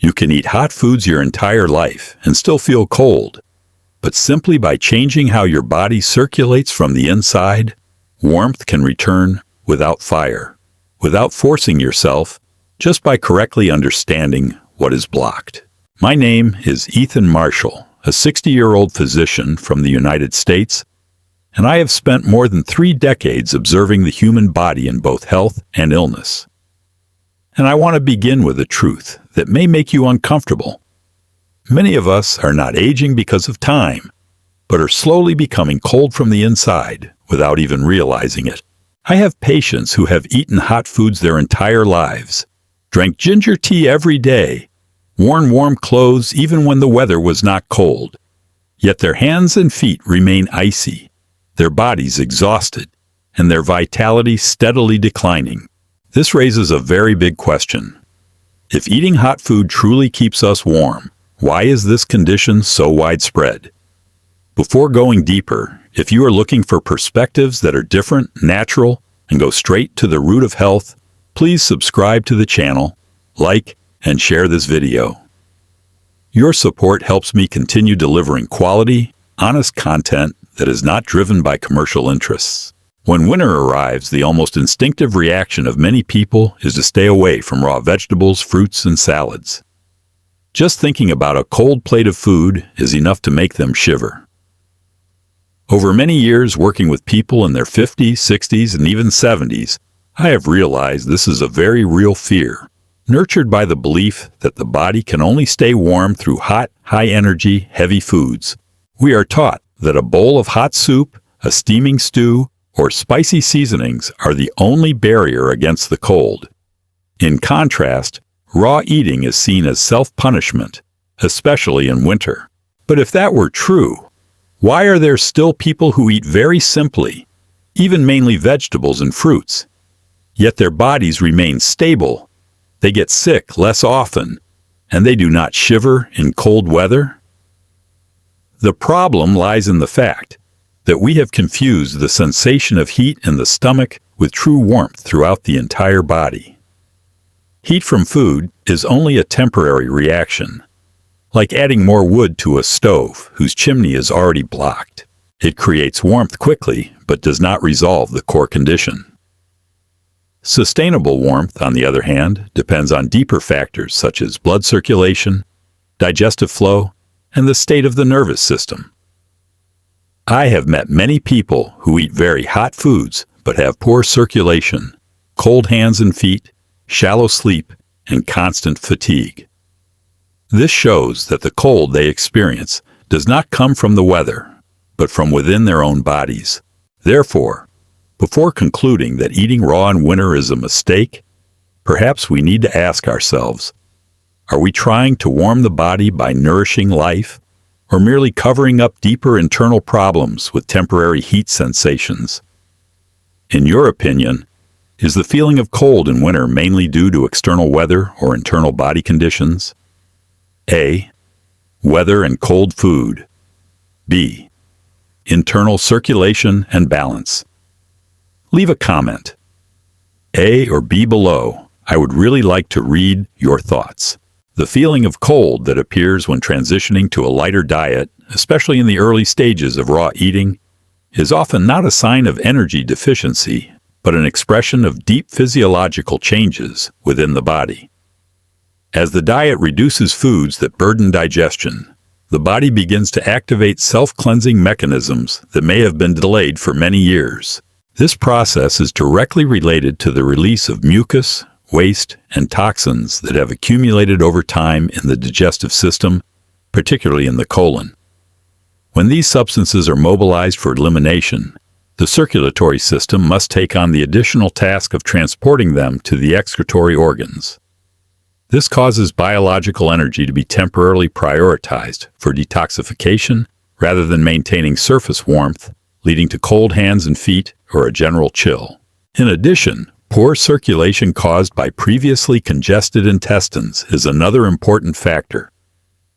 You can eat hot foods your entire life and still feel cold, but simply by changing how your body circulates from the inside, warmth can return without fire, without forcing yourself, just by correctly understanding what is blocked. My name is Ethan Marshall, a 60-year-old physician from the United States, and I have spent more than 3 decades observing the human body in both health and illness. And I want to begin with a truth that may make you uncomfortable. Many of us are not aging because of time, but are slowly becoming cold from the inside without even realizing it. I have patients who have eaten hot foods their entire lives, drank ginger tea every day, worn warm clothes even when the weather was not cold. Yet their hands and feet remain icy, their bodies exhausted, and their vitality steadily declining. This raises a very big question. If eating hot food truly keeps us warm, why is this condition so widespread? Before going deeper, if you are looking for perspectives that are different, natural, and go straight to the root of health, please subscribe to the channel, like, and share this video. Your support helps me continue delivering quality, honest content that is not driven by commercial interests. When winter arrives, the almost instinctive reaction of many people is to stay away from raw vegetables, fruits, and salads. Just thinking about a cold plate of food is enough to make them shiver. Over many years working with people in their 50s, 60s, and even 70s, I have realized this is a very real fear, nurtured by the belief that the body can only stay warm through hot, high-energy, heavy foods. We are taught that a bowl of hot soup, a steaming stew, or spicy seasonings are the only barrier against the cold. In contrast, raw eating is seen as self-punishment, especially in winter. But if that were true, why are there still people who eat very simply, even mainly vegetables and fruits, yet their bodies remain stable? They get sick less often, and they do not shiver in cold weather? The problem lies in the fact that we have confused the sensation of heat in the stomach with true warmth throughout the entire body. Heat from food is only a temporary reaction, like adding more wood to a stove whose chimney is already blocked. It creates warmth quickly, but does not resolve the core condition. Sustainable warmth, on the other hand, depends on deeper factors such as blood circulation, digestive flow, and the state of the nervous system. I have met many people who eat very hot foods but have poor circulation, cold hands and feet, shallow sleep, and constant fatigue. This shows that the cold they experience does not come from the weather, but from within their own bodies. Therefore, before concluding that eating raw in winter is a mistake, perhaps we need to ask ourselves, are we trying to warm the body by nourishing life, or merely covering up deeper internal problems with temporary heat sensations? In your opinion, is the feeling of cold in winter mainly due to external weather or internal body conditions? A. Weather and cold food. B. Internal circulation and balance. Leave a comment. A or B below. I would really like to read your thoughts. The feeling of cold that appears when transitioning to a lighter diet, especially in the early stages of raw eating, is often not a sign of energy deficiency, but an expression of deep physiological changes within the body. As the diet reduces foods that burden digestion, the body begins to activate self-cleansing mechanisms that may have been delayed for many years. This process is directly related to the release of mucus, waste, and toxins that have accumulated over time in the digestive system, particularly in the colon. When these substances are mobilized for elimination, the circulatory system must take on the additional task of transporting them to the excretory organs. This causes biological energy to be temporarily prioritized for detoxification rather than maintaining surface warmth, leading to cold hands and feet or a general chill. In addition, poor circulation caused by previously congested intestines is another important factor.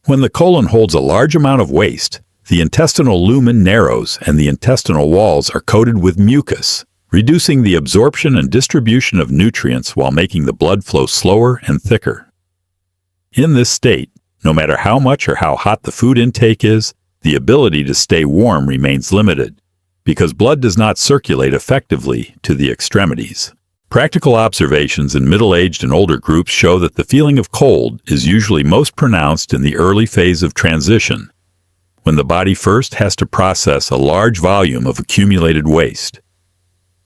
When the colon holds a large amount of waste, the intestinal lumen narrows and the intestinal walls are coated with mucus, reducing the absorption and distribution of nutrients while making the blood flow slower and thicker. In this state, no matter how much or how hot the food intake is, the ability to stay warm remains limited, because blood does not circulate effectively to the extremities. Practical observations in middle-aged and older groups show that the feeling of cold is usually most pronounced in the early phase of transition, when the body first has to process a large volume of accumulated waste.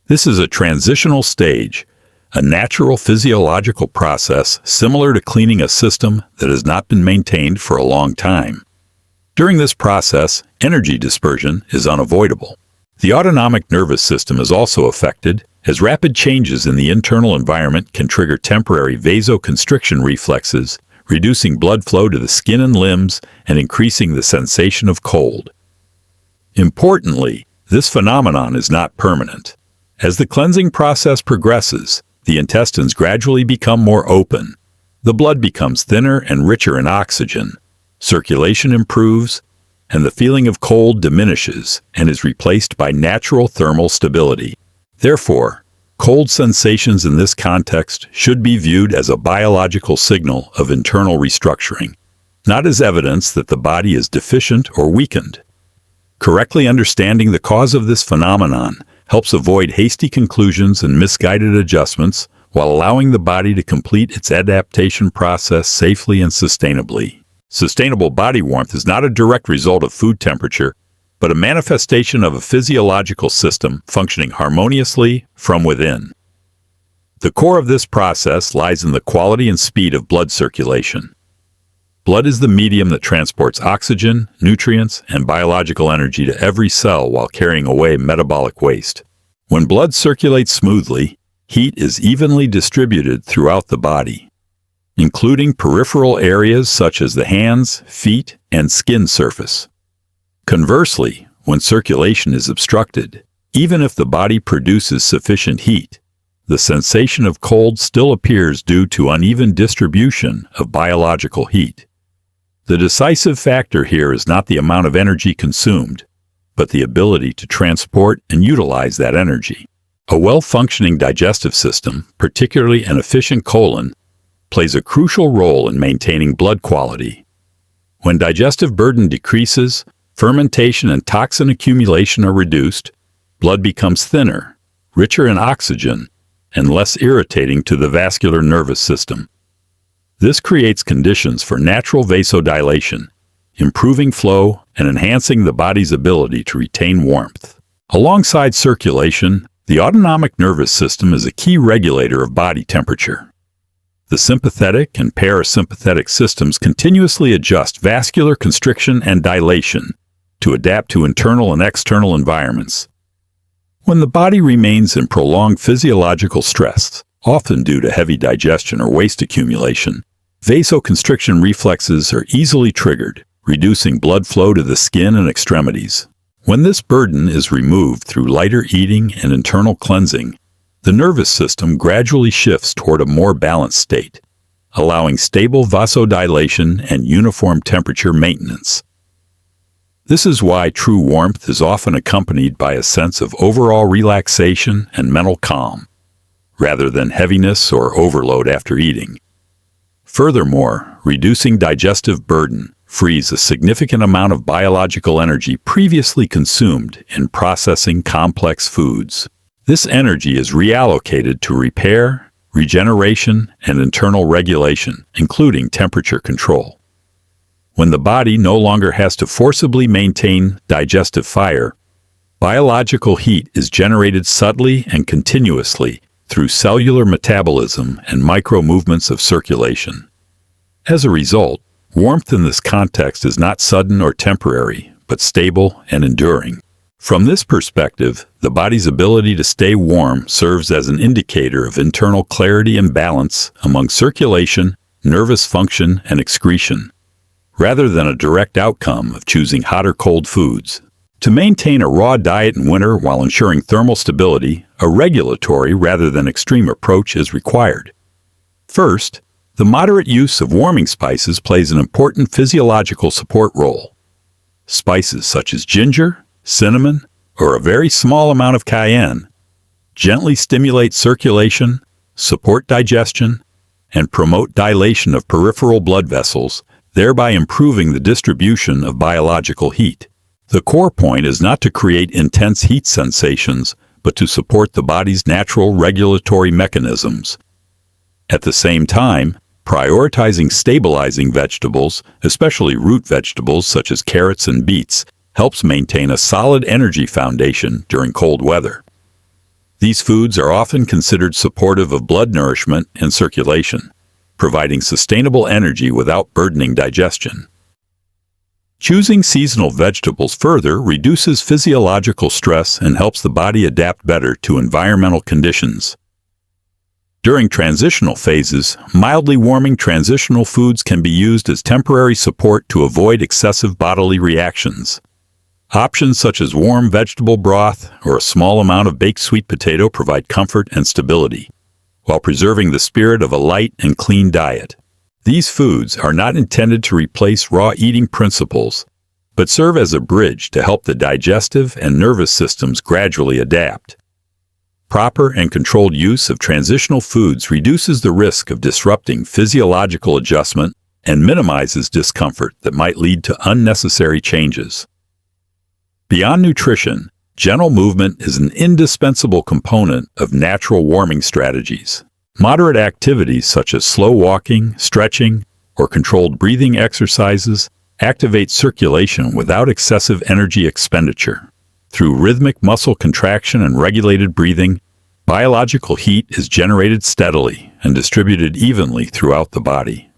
This is a transitional stage, a natural physiological process similar to cleaning a system that has not been maintained for a long time. During this process, energy dispersion is unavoidable. The autonomic nervous system is also affected, as rapid changes in the internal environment can trigger temporary vasoconstriction reflexes, reducing blood flow to the skin and limbs and increasing the sensation of cold. Importantly, this phenomenon is not permanent. As the cleansing process progresses, the intestines gradually become more open. The blood becomes thinner and richer in oxygen. Circulation improves, and the feeling of cold diminishes and is replaced by natural thermal stability. Therefore, cold sensations in this context should be viewed as a biological signal of internal restructuring, not as evidence that the body is deficient or weakened. Correctly understanding the cause of this phenomenon helps avoid hasty conclusions and misguided adjustments while allowing the body to complete its adaptation process safely and sustainably. Sustainable body warmth is not a direct result of food temperature, but a manifestation of a physiological system functioning harmoniously from within. The core of this process lies in the quality and speed of blood circulation. Blood is the medium that transports oxygen, nutrients, and biological energy to every cell while carrying away metabolic waste. When blood circulates smoothly, heat is evenly distributed throughout the body, including peripheral areas such as the hands, feet, and skin surface. Conversely, when circulation is obstructed, even if the body produces sufficient heat, the sensation of cold still appears due to uneven distribution of biological heat. The decisive factor here is not the amount of energy consumed, but the ability to transport and utilize that energy. A well-functioning digestive system, particularly an efficient colon, plays a crucial role in maintaining blood quality. When digestive burden decreases, fermentation and toxin accumulation are reduced, blood becomes thinner, richer in oxygen, and less irritating to the vascular nervous system. This creates conditions for natural vasodilation, improving flow and enhancing the body's ability to retain warmth. Alongside circulation, the autonomic nervous system is a key regulator of body temperature. The sympathetic and parasympathetic systems continuously adjust vascular constriction and dilation to adapt to internal and external environments. When the body remains in prolonged physiological stress, often due to heavy digestion or waste accumulation, vasoconstriction reflexes are easily triggered, reducing blood flow to the skin and extremities. When this burden is removed through lighter eating and internal cleansing, the nervous system gradually shifts toward a more balanced state, allowing stable vasodilation and uniform temperature maintenance. This is why true warmth is often accompanied by a sense of overall relaxation and mental calm, rather than heaviness or overload after eating. Furthermore, reducing digestive burden frees a significant amount of biological energy previously consumed in processing complex foods. This energy is reallocated to repair, regeneration, and internal regulation, including temperature control. When the body no longer has to forcibly maintain digestive fire, biological heat is generated subtly and continuously through cellular metabolism and micro-movements of circulation. As a result, warmth in this context is not sudden or temporary, but stable and enduring. From this perspective, the body's ability to stay warm serves as an indicator of internal clarity and balance among circulation, nervous function, and excretion, rather than a direct outcome of choosing hot or cold foods. To maintain a raw diet in winter while ensuring thermal stability, a regulatory rather than extreme approach is required. First, the moderate use of warming spices plays an important physiological support role. Spices such as ginger, cinnamon, or a very small amount of cayenne gently stimulate circulation, support digestion, and promote dilation of peripheral blood vessels, thereby improving the distribution of biological heat. The core point is not to create intense heat sensations, but to support the body's natural regulatory mechanisms. At the same time, prioritizing stabilizing vegetables, especially root vegetables such as carrots and beets, helps maintain a solid energy foundation during cold weather. These foods are often considered supportive of blood nourishment and circulation, providing sustainable energy without burdening digestion. Choosing seasonal vegetables further reduces physiological stress and helps the body adapt better to environmental conditions. During transitional phases, mildly warming transitional foods can be used as temporary support to avoid excessive bodily reactions. Options such as warm vegetable broth or a small amount of baked sweet potato provide comfort and stability, while preserving the spirit of a light and clean diet. These foods are not intended to replace raw eating principles, but serve as a bridge to help the digestive and nervous systems gradually adapt. Proper and controlled use of transitional foods reduces the risk of disrupting physiological adjustment and minimizes discomfort that might lead to unnecessary changes. Beyond nutrition, gentle movement is an indispensable component of natural warming strategies. Moderate activities such as slow walking, stretching, or controlled breathing exercises activate circulation without excessive energy expenditure. Through rhythmic muscle contraction and regulated breathing, biological heat is generated steadily and distributed evenly throughout the body.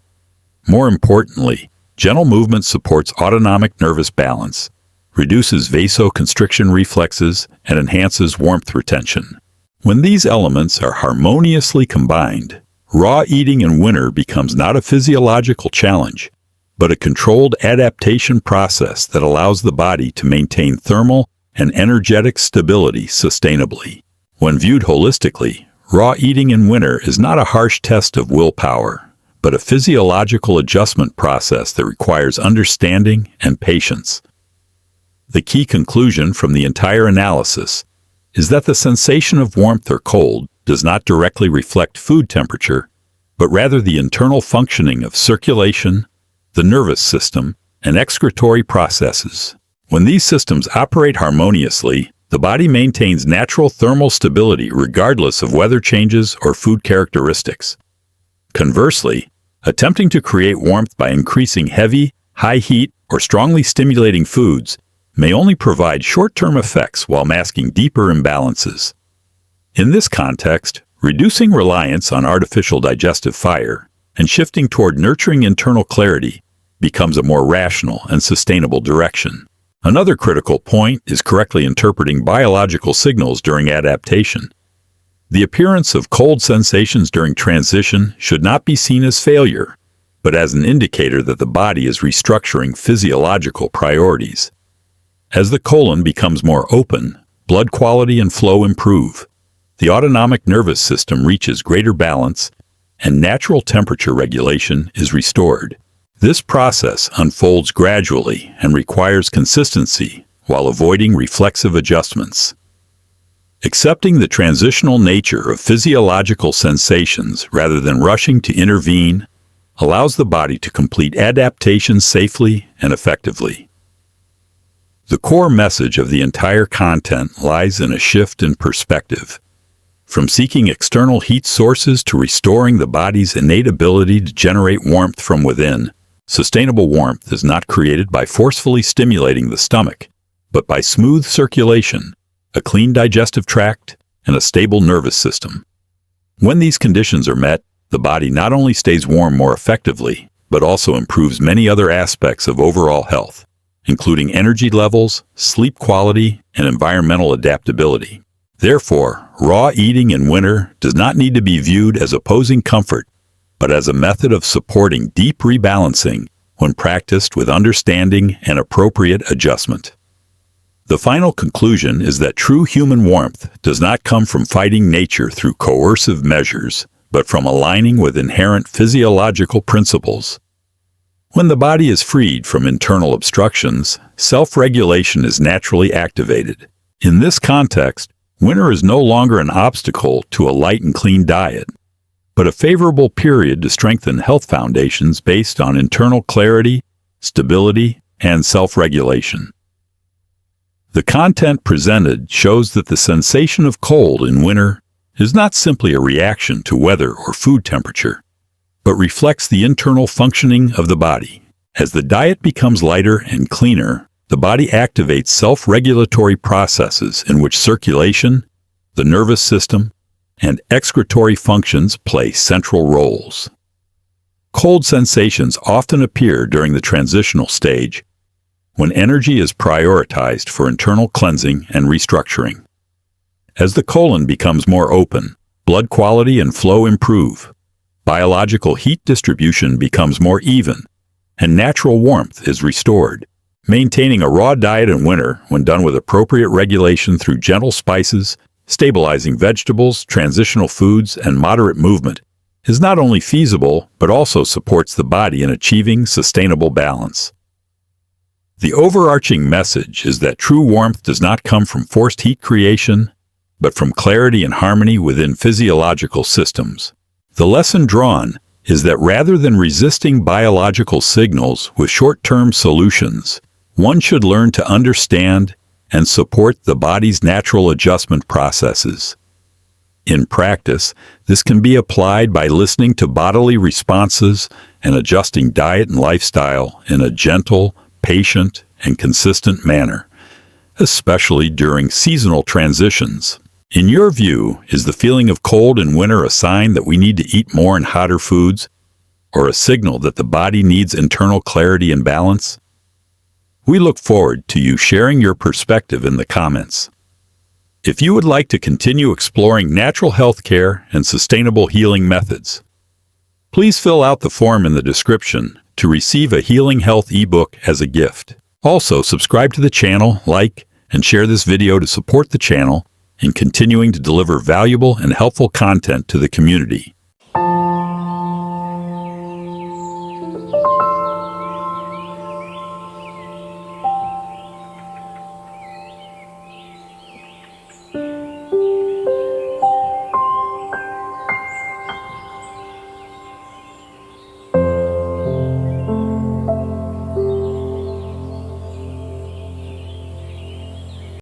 More importantly, gentle movement supports autonomic nervous balance, reduces vasoconstriction reflexes, and enhances warmth retention. When these elements are harmoniously combined, raw eating in winter becomes not a physiological challenge, but a controlled adaptation process that allows the body to maintain thermal and energetic stability sustainably. When viewed holistically, raw eating in winter is not a harsh test of willpower, but a physiological adjustment process that requires understanding and patience. The key conclusion from the entire analysis is that the sensation of warmth or cold does not directly reflect food temperature, but rather the internal functioning of circulation, the nervous system, and excretory processes. When these systems operate harmoniously, the body maintains natural thermal stability regardless of weather changes or food characteristics. Conversely, attempting to create warmth by increasing heavy, high heat, or strongly stimulating foods may only provide short-term effects while masking deeper imbalances. In this context, reducing reliance on artificial digestive fire and shifting toward nurturing internal clarity becomes a more rational and sustainable direction. Another critical point is correctly interpreting biological signals during adaptation. The appearance of cold sensations during transition should not be seen as failure, but as an indicator that the body is restructuring physiological priorities. As the colon becomes more open, blood quality and flow improve. The autonomic nervous system reaches greater balance, and natural temperature regulation is restored. This process unfolds gradually and requires consistency while avoiding reflexive adjustments. Accepting the transitional nature of physiological sensations rather than rushing to intervene allows the body to complete adaptation safely and effectively. The core message of the entire content lies in a shift in perspective. From seeking external heat sources to restoring the body's innate ability to generate warmth from within, sustainable warmth is not created by forcefully stimulating the stomach, but by smooth circulation, a clean digestive tract, and a stable nervous system. When these conditions are met, the body not only stays warm more effectively, but also improves many other aspects of overall health, including energy levels, sleep quality, and environmental adaptability. Therefore, raw eating in winter does not need to be viewed as opposing comfort, but as a method of supporting deep rebalancing when practiced with understanding and appropriate adjustment. The final conclusion is that true human warmth does not come from fighting nature through coercive measures, but from aligning with inherent physiological principles. When the body is freed from internal obstructions, self-regulation is naturally activated. In this context, winter is no longer an obstacle to a light and clean diet. but a favorable period to strengthen health foundations based on internal clarity, stability, and self-regulation. The content presented shows that the sensation of cold in winter is not simply a reaction to weather or food temperature, but reflects the internal functioning of the body. As the diet becomes lighter and cleaner, the body activates self-regulatory processes in which circulation, the nervous system, and excretory functions play central roles. Cold sensations often appear during the transitional stage, when energy is prioritized for internal cleansing and restructuring. As the colon becomes more open, blood quality and flow improve, biological heat distribution becomes more even, and natural warmth is restored. Maintaining a raw diet in winter, when done with appropriate regulation through gentle spices, stabilizing vegetables, transitional foods, and moderate movement, is not only feasible, but also supports the body in achieving sustainable balance. The overarching message is that true warmth does not come from forced heat creation, but from clarity and harmony within physiological systems. The lesson drawn is that rather than resisting biological signals with short-term solutions, one should learn to understand and support the body's natural adjustment processes. In practice, this can be applied by listening to bodily responses and adjusting diet and lifestyle in a gentle, patient, and consistent manner, especially during seasonal transitions. In your view, is the feeling of cold in winter a sign that we need to eat more and hotter foods, or a signal that the body needs internal clarity and balance? We look forward to you sharing your perspective in the comments. If you would like to continue exploring natural health care and sustainable healing methods, please fill out the form in the description to receive a Healing Health ebook as a gift. Also, subscribe to the channel, like, and share this video to support the channel in continuing to deliver valuable and helpful content to the community.